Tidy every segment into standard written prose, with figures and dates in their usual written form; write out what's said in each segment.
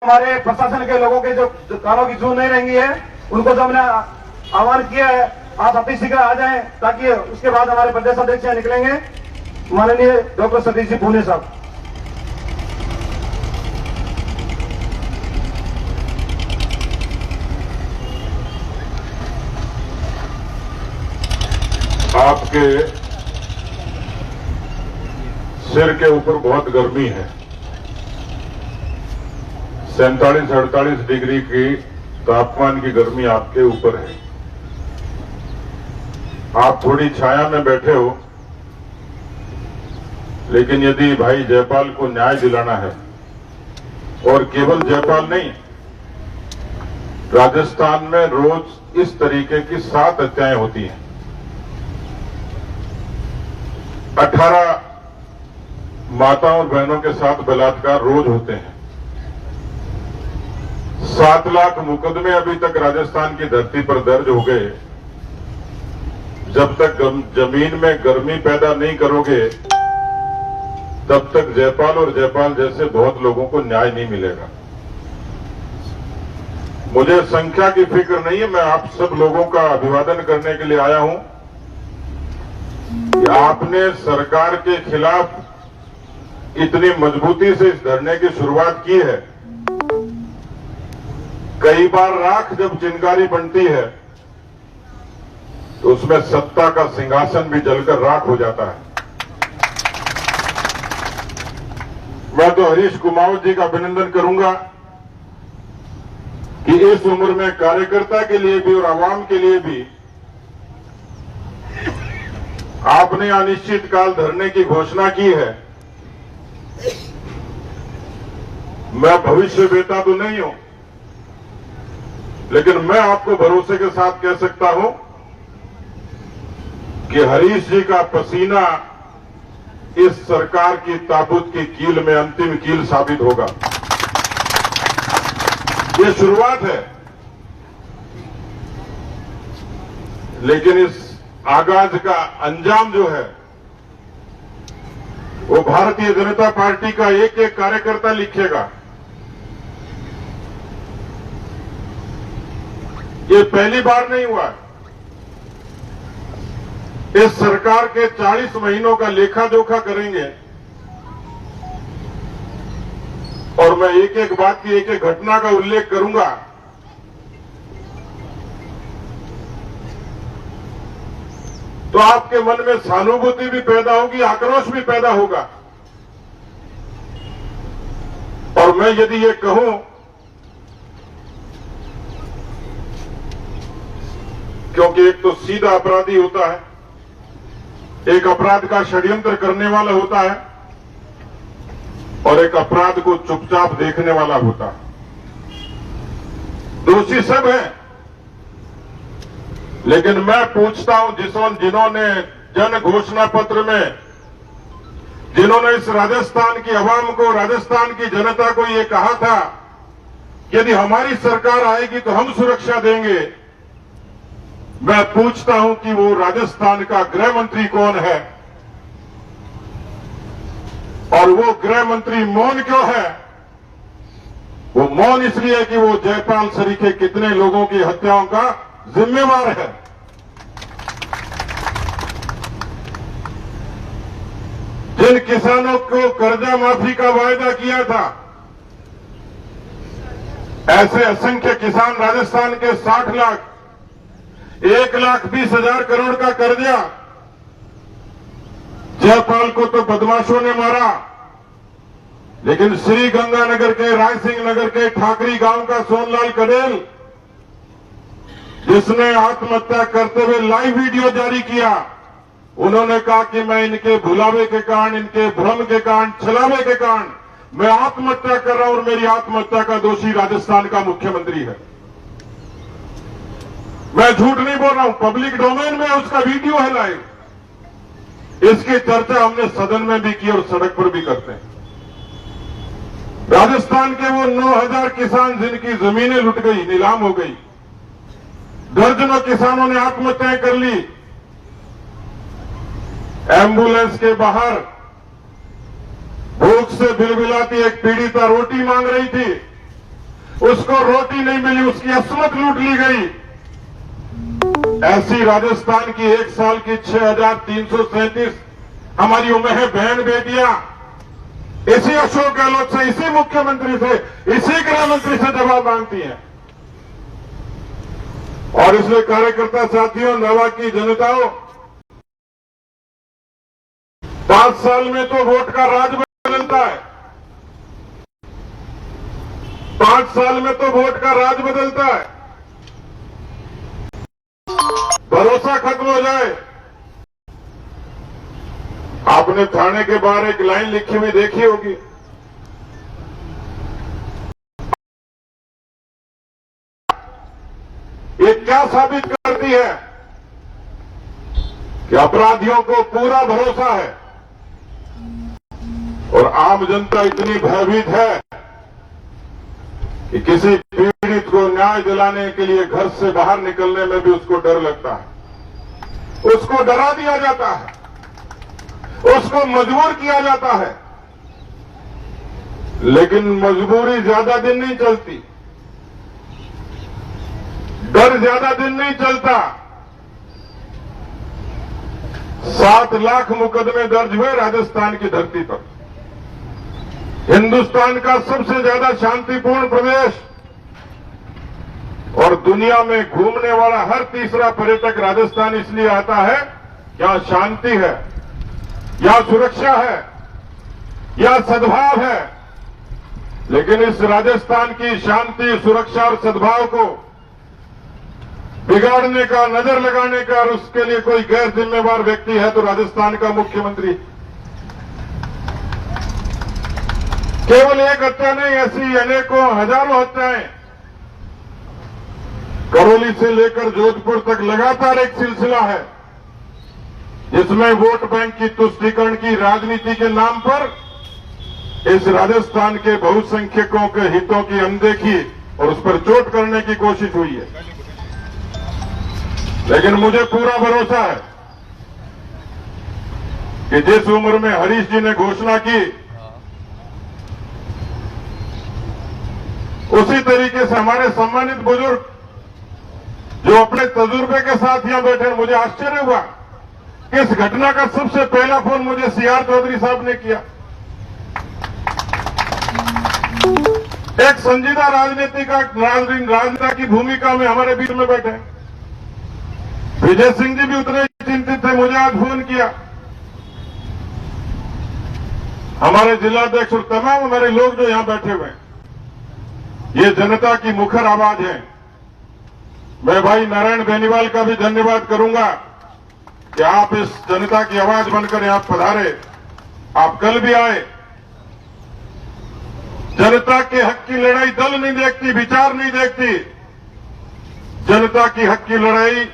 हमारे प्रशासन के लोगों के जो कानों की सुन नहीं रहेंगी है, उनको जो हमने आह्वान किया है, आप अति शीघ्र आ जाएं ताकि उसके बाद हमारे प्रदेश अध्यक्ष निकलेंगे, माननीय डॉक्टर सतीश जी पूने साहब। आपके सिर के ऊपर बहुत गर्मी है। 47-48 डिग्री की तापमान की गर्मी आपके ऊपर है। आप थोड़ी छाया में बैठे हो, लेकिन यदि भाई जयपाल को न्याय दिलाना है, और केवल जयपाल नहीं, राजस्थान में रोज इस तरीके की 7 हत्याएं होती हैं। 18 माताओं और बहनों के साथ बलात्कार रोज होते हैं। 7 लाख मुकदमे अभी तक राजस्थान की धरती पर दर्ज हो गए। जब तक जमीन में गर्मी पैदा नहीं करोगे, तब तक जयपाल और जयपाल जैसे बहुत लोगों को न्याय नहीं मिलेगा। मुझे संख्या की फिक्र नहीं है, मैं आप सब लोगों का अभिवादन करने के लिए आया हूं कि आपने सरकार के खिलाफ इतनी मजबूती से इस धरने की शुरुआत की है। कई बार राख जब चिंगारी बनती है तो उसमें सत्ता का सिंहासन भी जलकर राख हो जाता है। मैं तो हरीश कुमावत जी का अभिनंदन करूंगा कि इस उम्र में कार्यकर्ता के लिए भी और आवाम के लिए भी आपने अनिश्चितकाल धरने की घोषणा की है। मैं भविष्य वेता तो नहीं हूं, लेकिन मैं आपको भरोसे के साथ कह सकता हूं कि हरीश जी का पसीना इस सरकार की ताबूत की कील में अंतिम कील साबित होगा। ये शुरुआत है, लेकिन इस आगाज का अंजाम जो है वो भारतीय जनता पार्टी का एक एक कार्यकर्ता लिखेगा। ये पहली बार नहीं हुआ। इस सरकार के 40 महीनों का लेखा जोखा करेंगे और मैं एक एक बात की एक एक घटना का उल्लेख करूंगा। तो आपके मन में सहानुभूति भी पैदा होगी, आक्रोश भी पैदा होगा। और मैं यदि ये कहूं क्योंकि एक तो सीधा अपराधी होता है, एक अपराध का षड्यंत्र करने वाला होता है, और एक अपराध को चुपचाप देखने वाला होता है। दोषी सब है, लेकिन मैं पूछता हूं जिन्होंने जन घोषणा पत्र में, जिन्होंने इस राजस्थान की आवाम को, राजस्थान की जनता को ये कहा था कि यदि हमारी सरकार आएगी तो हम सुरक्षा देंगे, मैं पूछता हूं कि वो राजस्थान का गृह मंत्री कौन है? और वो गृह मंत्री मौन क्यों है? वो मौन इसलिए कि वो जयपाल सरीखे कितने लोगों की हत्याओं का जिम्मेवार है। जिन किसानों को कर्जा माफी का वायदा किया था, ऐसे असंख्य किसान राजस्थान के 60 लाख 1,20,000 करोड़ का कर्जा जयपाल को तो बदमाशों ने मारा, लेकिन श्री गंगानगर के, रायसिंह नगर के ठाकरी गांव का सोनलाल कडेल, जिसने आत्महत्या करते हुए लाइव वीडियो जारी किया, उन्होंने कहा कि मैं इनके भुलावे के कारण, इनके भ्रम के कारण, छलावे के कारण मैं आत्महत्या कर रहा हूं और मेरी आत्महत्या का दोषी राजस्थान का मुख्यमंत्री है। मैं झूठ नहीं बोल रहा हूं, पब्लिक डोमेन में उसका वीडियो है लाइव। इसकी चर्चा हमने सदन में भी की और सड़क पर भी करते हैं। राजस्थान के वो 9,000 किसान जिनकी जमीनें लुट गई, नीलाम हो गई, दर्जनों किसानों ने आत्महत्याएं कर ली। एम्बुलेंस के बाहर भूख से बिलबिलाती एक पीड़िता रोटी मांग रही थी, उसको रोटी नहीं मिली, उसकी असमत लूट ली गई। ऐसी राजस्थान की एक साल की 6,337 हमारी उम्र बहन बेटियां इसी अशोक गहलोत से, इसी मुख्यमंत्री से, इसी गृह मंत्री से जवाब मांगती हैं। और इसलिए कार्यकर्ता साथियों, नवा की जनताओं, 5 साल में तो वोट का राज बदलता है। 5 साल में तो वोट का राज बदलता है। भरोसा खत्म हो जाए। आपने थाने के बाहर एक लाइन लिखी हुई देखी होगी, ये क्या साबित करती है कि अपराधियों को पूरा भरोसा है और आम जनता इतनी भयभीत है कि किसी पीड़ित को न्याय दिलाने के लिए घर से बाहर निकलने में भी उसको डर लगता है। उसको डरा दिया जाता है, उसको मजबूर किया जाता है। लेकिन मजबूरी ज्यादा दिन नहीं चलती, डर ज्यादा दिन नहीं चलता। 7 लाख मुकदमे दर्ज हुए राजस्थान की धरती पर। हिंदुस्तान का सबसे ज्यादा शांतिपूर्ण प्रदेश और दुनिया में घूमने वाला हर तीसरा पर्यटक राजस्थान इसलिए आता है, यहां शांति है, यहां सुरक्षा है, यहां सद्भाव है। लेकिन इस राजस्थान की शांति, सुरक्षा और सद्भाव को बिगाड़ने का, नजर लगाने का और उसके लिए कोई गैर जिम्मेवार व्यक्ति है तो राजस्थान का मुख्यमंत्री। केवल एक हत्या नहीं, ऐसी अनेकों हजारों हत्याएं करौली से लेकर जोधपुर तक लगातार एक सिलसिला है, जिसमें वोट बैंक की तुष्टीकरण की राजनीति के नाम पर इस राजस्थान के बहुसंख्यकों के हितों की अनदेखी और उस पर चोट करने की कोशिश हुई है। लेकिन मुझे पूरा भरोसा है कि जिस उम्र में हरीश जी ने घोषणा की, उसी तरीके से हमारे सम्मानित बुजुर्ग जो अपने तजुर्बे के साथ यहां बैठे, मुझे आश्चर्य हुआ कि इस घटना का सबसे पहला फोन मुझे सीआर चौधरी साहब ने किया। एक संजीदा राजनेता की भूमिका में हमारे बीच में बैठे विजय सिंह जी भी उतने चिंतित थे, मुझे आज फोन किया। हमारे जिलाध्यक्ष और तमाम हमारे लोग जो यहां बैठे हुए हैं, ये जनता की मुखर आवाज है। मैं भाई नारायण बेनीवाल का भी धन्यवाद करूंगा कि आप इस जनता की आवाज बनकर यहां पधारे। आप कल भी आए। जनता के हक की लड़ाई दल नहीं देखती, विचार नहीं देखती। जनता की हक की लड़ाई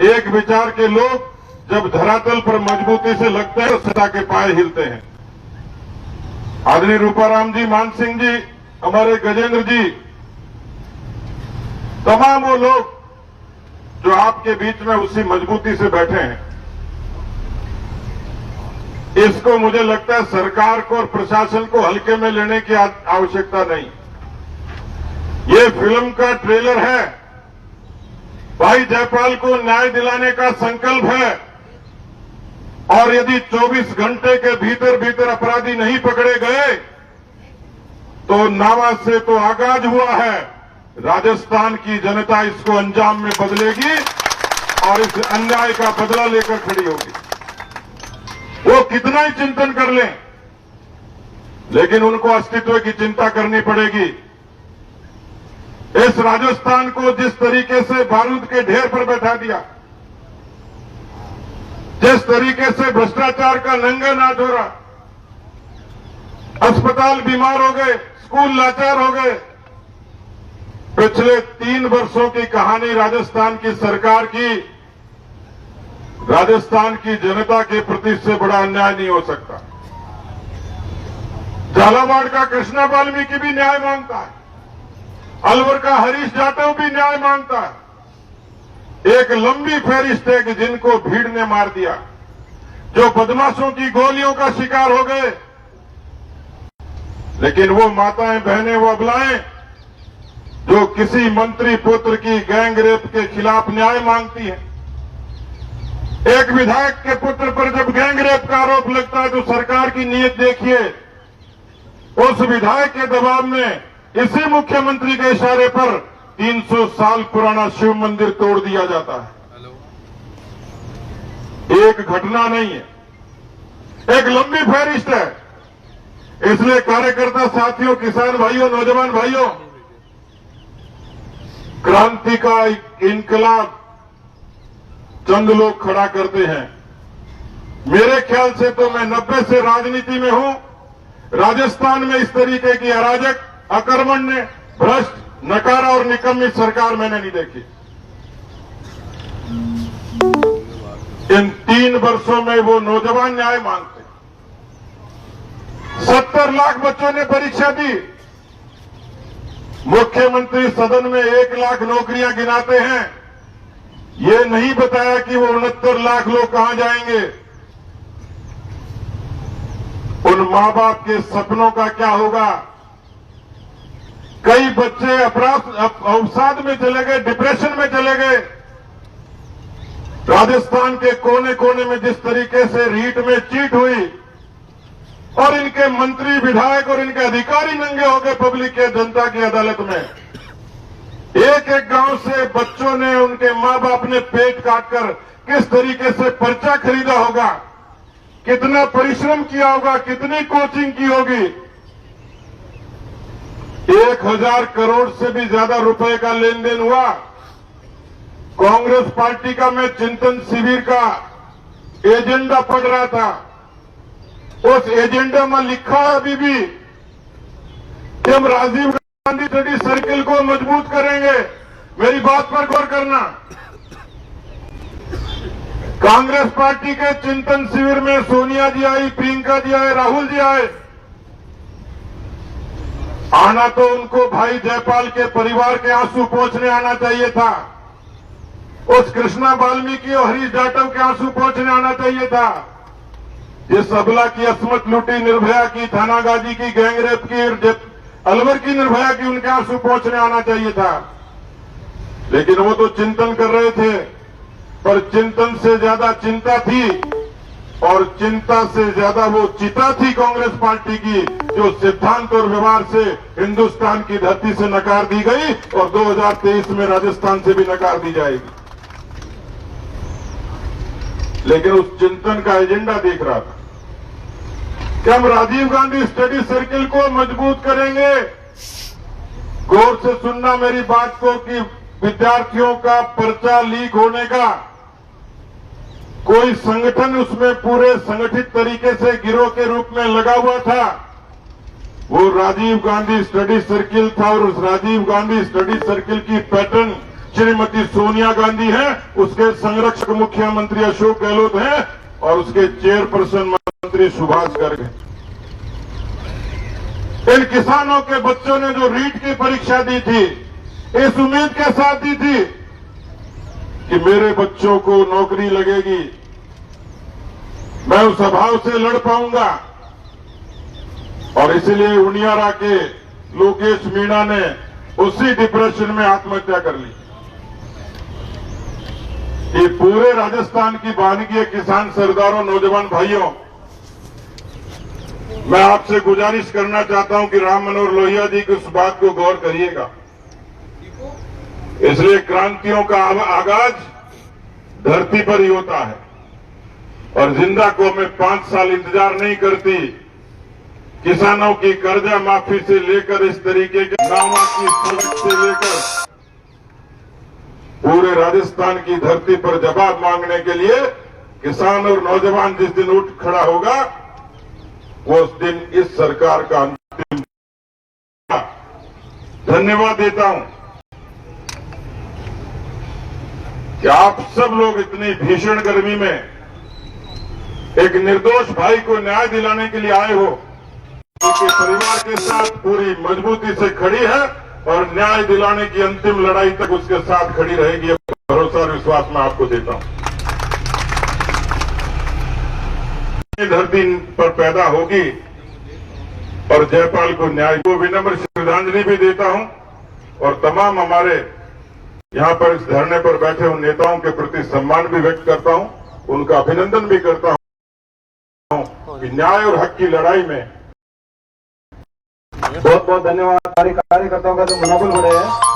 एक विचार के लोग जब धरातल पर मजबूती से लगते हैं तो सत्ता के पाए हिलते हैं। आदरणीय रूपाराम जी, मान सिंह जी, हमारे गजेंद्र जी, तमाम वो लोग जो आपके बीच में उसी मजबूती से बैठे हैं, इसको मुझे लगता है सरकार को और प्रशासन को हल्के में लेने की आवश्यकता नहीं। ये फिल्म का ट्रेलर है। भाई जयपाल को न्याय दिलाने का संकल्प है और यदि 24 घंटे के भीतर भीतर अपराधी नहीं पकड़े गए तो नावा से तो आगाज हुआ है, राजस्थान की जनता इसको अंजाम में बदलेगी और इस अन्याय का बदला लेकर खड़ी होगी। वो कितना ही चिंतन कर लें, लेकिन उनको अस्तित्व की चिंता करनी पड़ेगी। इस राजस्थान को जिस तरीके से बारूद के ढेर पर बैठा दिया, जिस तरीके से भ्रष्टाचार का नंगा नाच हो रहा, अस्पताल बीमार हो गए, स्कूल लाचार हो गए। पिछले 3 वर्षों की कहानी राजस्थान की सरकार की, राजस्थान की जनता के प्रति से बड़ा अन्याय नहीं हो सकता। झालावाड़ का कृष्णा वाल्मीकि भी न्याय मांगता है, अलवर का हरीश जाटव भी न्याय मांगता है। एक लंबी फहरिस्त है कि जिनको भीड़ ने मार दिया, जो बदमाशों की गोलियों का शिकार हो गए, लेकिन वो माताएं, बहनें, वो अबलाएं जो किसी मंत्री पुत्र की गैंग रेप के खिलाफ न्याय मांगती है। एक विधायक के पुत्र पर जब गैंग रेप का आरोप लगता है तो सरकार की नीयत देखिए। उस विधायक के दबाव में इसी मुख्यमंत्री के इशारे पर 300 साल पुराना शिव मंदिर तोड़ दिया जाता है। एक घटना नहीं है, एक लंबी फहरिस्त है। इसलिए कार्यकर्ता साथियों, किसान भाइयों, नौजवान भाइयों, क्रांति का इनकलाब चंद लोग खड़ा करते हैं। मेरे ख्याल से तो मैं 90 से राजनीति में हूं। राजस्थान में इस तरीके की अराजक, अकर्मण्य, भ्रष्ट, नकारा और निकम्मी सरकार मैंने नहीं देखी। इन 3 वर्षों में वो नौजवान न्याय मांगते। 70 लाख बच्चों ने परीक्षा दी। मुख्यमंत्री सदन में 1 लाख नौकरियां गिनाते हैं। ये नहीं बताया कि वो 69 लाख लोग कहां जाएंगे। उन मां बाप के सपनों का क्या होगा। कई बच्चे अवसाद में चले गए, डिप्रेशन में चले गए। राजस्थान के कोने कोने में जिस तरीके से रीट में चीट हुई और इनके मंत्री, विधायक और इनके अधिकारी नंगे हो गए पब्लिक के, जनता की अदालत में। एक एक गांव से बच्चों ने, उनके मां बाप ने पेट काटकर किस तरीके से पर्चा खरीदा होगा, कितना परिश्रम किया होगा, कितनी कोचिंग की होगी। 1000 करोड़ से भी ज्यादा रुपए का लेन देन हुआ। कांग्रेस पार्टी का मैं चिंतन शिविर का एजेंडा पढ़ रहा था। उस एजेंडा में लिखा है अभी भी कि हम राजीव गांधी स्टडी सर्किल को मजबूत करेंगे। मेरी बात पर गौर करना। कांग्रेस पार्टी के चिंतन शिविर में सोनिया जी आई, प्रियंका जी आए, राहुल जी आए। आना तो उनको भाई जयपाल के परिवार के आंसू पोंछने आना चाहिए था। उस कृष्णा वाल्मीकि और हरीश जाटव के आंसू पोंछने आना चाहिए था। जिस अबला की अस्मत लूटी, निर्भया की, थानागाजी की, गैंगरेप की, अलवर की निर्भया की, उनके आंसू पोंछने आना चाहिए था। लेकिन वो तो चिंतन कर रहे थे, पर चिंतन से ज्यादा चिंता थी और चिंता से ज्यादा वो चिता थी कांग्रेस पार्टी की, जो सिद्धांत और व्यवहार से हिंदुस्तान की धरती से नकार दी गई और 2023 में राजस्थान से भी नकार दी जाएगी। लेकिन उस चिंतन का एजेंडा देख रहा था कि हम राजीव गांधी स्टडी सर्किल को मजबूत करेंगे। गौर से सुनना मेरी बात को कि विद्यार्थियों का पर्चा लीक होने का कोई संगठन उसमें पूरे संगठित तरीके से गिरोह के रूप में लगा हुआ था। वो राजीव गांधी स्टडी सर्किल था और उस राजीव गांधी स्टडी सर्किल की पैटर्न श्रीमती सोनिया गांधी है, उसके संरक्षक मुख्यमंत्री अशोक गहलोत हैं और उसके चेयरपर्सन मंत्री सुभाष गर्ग हैं। इन किसानों के बच्चों ने जो रीट की परीक्षा दी थी, इस उम्मीद के साथ दी थी कि मेरे बच्चों को नौकरी लगेगी, मैं उस अभाव से लड़ पाऊंगा। और इसलिए उनियारा के लोकेश मीणा ने उसी डिप्रेशन में आत्महत्या कर ली। ये पूरे राजस्थान की वानगी है। किसान सरदारों, नौजवान भाइयों, मैं आपसे गुजारिश करना चाहता हूं कि राम मनोहर लोहिया जी की उस बात को गौर करिएगा। इसलिए क्रांतियों का आगाज धरती पर ही होता है और जिंदा कौमें 5 साल इंतजार नहीं करती। किसानों की कर्जा माफी से लेकर इस तरीके के नामा की सड़क से लेकर पूरे राजस्थान की धरती पर जवाब मांगने के लिए किसान और नौजवान जिस दिन उठ खड़ा होगा, वो उस दिन इस सरकार का अंतिम। धन्यवाद देता हूं कि आप सब लोग इतनी भीषण गर्मी में एक निर्दोष भाई को न्याय दिलाने के लिए आए हो, उसके परिवार के साथ पूरी मजबूती से खड़ी है और न्याय दिलाने की अंतिम लड़ाई तक उसके साथ खड़ी रहेगी। भरोसा और विश्वास मैं आपको देता हूं। धरती पर पैदा होगी और जयपाल को न्याय को विनम्र श्रद्धांजलि भी देता हूं और तमाम हमारे यहां पर इस धरने पर बैठे उन नेताओं के प्रति सम्मान भी व्यक्त करता हूं, उनका अभिनंदन भी करता हूं कि न्याय और हक की लड़ाई में बहुत बहुत धन्यवाद। कार्यकर्ताओं का जो मनोबल बढ़े है